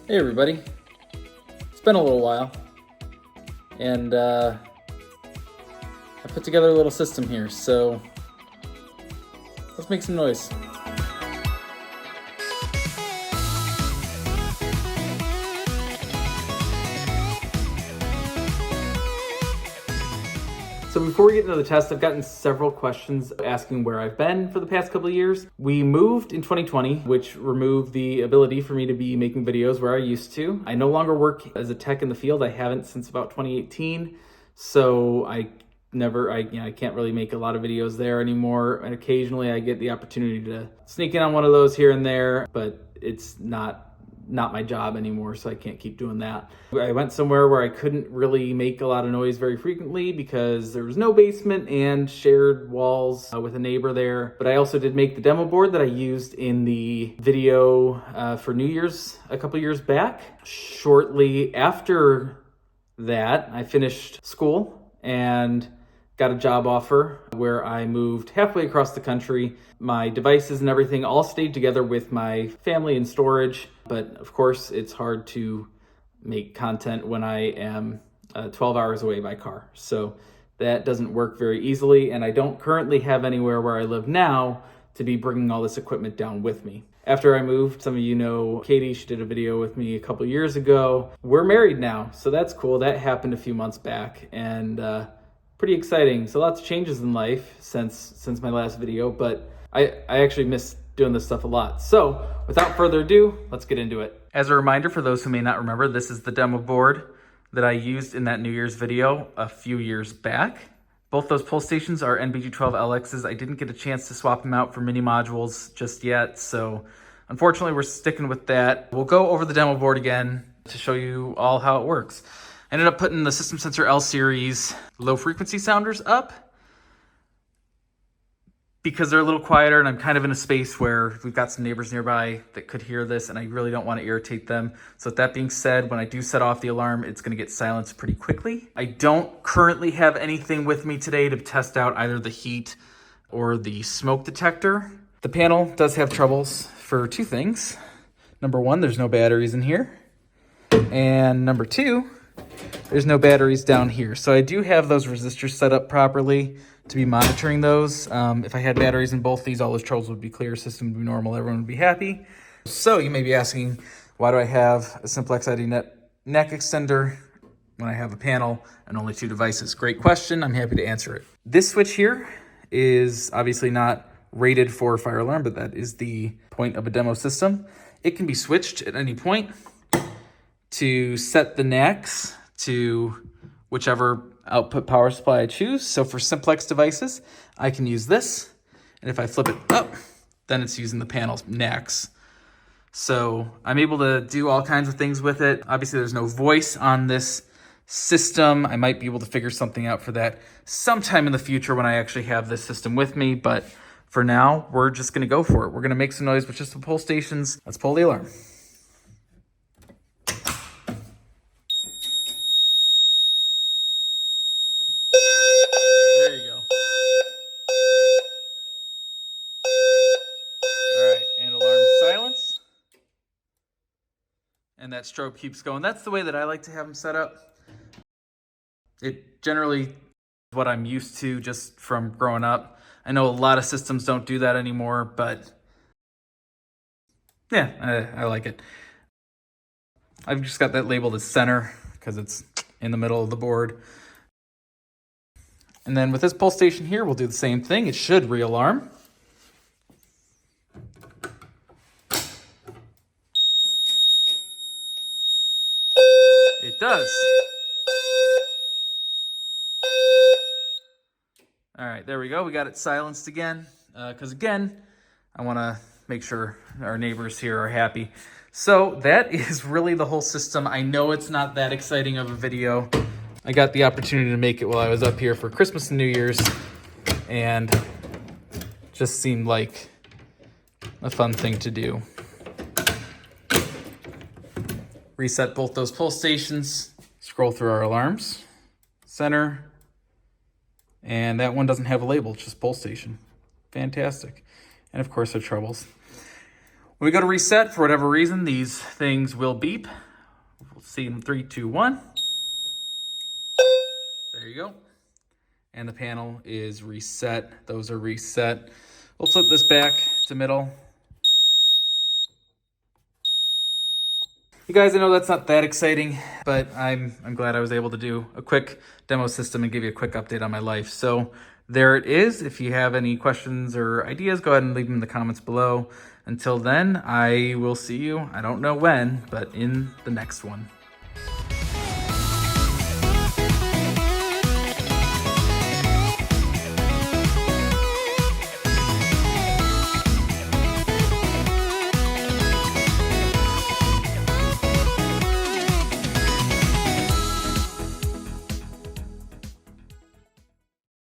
Hey everybody, it's been a little while, and I put together a little system here, so let's make some noise. So before we get into the test, I've gotten several questions asking where I've been for the past couple of years. We moved in 2020, which removed the ability for me to be making videos where I used to. I no longer work as a tech in the field. I haven't since about 2018. So I can't really make a lot of videos there anymore. And occasionally I get the opportunity to sneak in on one of those here and there, but it's not my job anymore, so I can't keep doing that. I went somewhere where I couldn't really make a lot of noise very frequently because there was no basement and shared walls with a neighbor there. But I also did make the demo board that I used in the video for New Year's a couple years back. Shortly after that, I finished school and got a job offer where I moved halfway across the country. My devices and everything all stayed together with my family in storage, but of course it's hard to make content when I am 12 hours away by car. So that doesn't work very easily, and I don't currently have anywhere where I live now to be bringing all this equipment down with me. After I moved, some of you know Katie, she did a video with me a couple years ago. We're married now, so that's cool. That happened a few months back, and pretty exciting. So lots of changes in life since my last video, but I actually miss doing this stuff a lot. So without further ado, let's get into it. As a reminder, for those who may not remember, this is the demo board that I used in that New Year's video a few years back. Both those pull stations are NBG-12LXs. I didn't get a chance to swap them out for mini modules just yet, so unfortunately we're sticking with that. We'll go over the demo board again to show you all how it works. I ended up putting the System Sensor L series low frequency sounders up because they're a little quieter and I'm kind of in a space where we've got some neighbors nearby that could hear this and I really don't want to irritate them. So with that being said, when I do set off the alarm, it's going to get silenced pretty quickly. I don't currently have anything with me today to test out either the heat or the smoke detector. The panel does have troubles for two things. Number one, there's no batteries in here. And number two, there's no batteries down here. So I do have those resistors set up properly to be monitoring those. If I had batteries in both these, all those troubles would be clear, system would be normal, everyone would be happy. So you may be asking, why do I have a Simplex IDNet neck extender when I have a panel and only two devices? Great question, I'm happy to answer it. This switch here is obviously not rated for fire alarm, but that is the point of a demo system. It can be switched at any point to set the NACs to whichever output power supply I choose. So for Simplex devices, I can use this. And if I flip it up, then it's using the panel's NACs. So I'm able to do all kinds of things with it. Obviously there's no voice on this system. I might be able to figure something out for that sometime in the future when I actually have this system with me. But for now, we're just gonna go for it. We're gonna make some noise with just the pull stations. Let's pull the alarm. There you go. All right, and alarm silence. And that strobe keeps going. That's the way that I like to have them set up. It generally is what I'm used to just from growing up. I know a lot of systems don't do that anymore, but yeah, I like it. I've just got that labeled as center because it's in the middle of the board. And then with this pull station here, we'll do the same thing. It should re-alarm. It does. All right, there we go. We got it silenced again, because again, I want to make sure our neighbors here are happy. So that is really the whole system. I know it's not that exciting of a video. I got the opportunity to make it while I was up here for Christmas and New Year's, and just seemed like a fun thing to do. Reset both those pull stations, scroll through our alarms, center, and that one doesn't have a label, it's just pull station. Fantastic. And of course our troubles. When we go to reset, for whatever reason, these things will beep. We'll see in 3, 2, 1. There you go. And the panel is reset. Those are reset. We'll flip this back to middle. You guys, I know that's not that exciting, but I'm glad I was able to do a quick demo system and give you a quick update on my life. So there it is. If you have any questions or ideas, go ahead and leave them in the comments below. Until then, I will see you, I don't know when, but in the next one.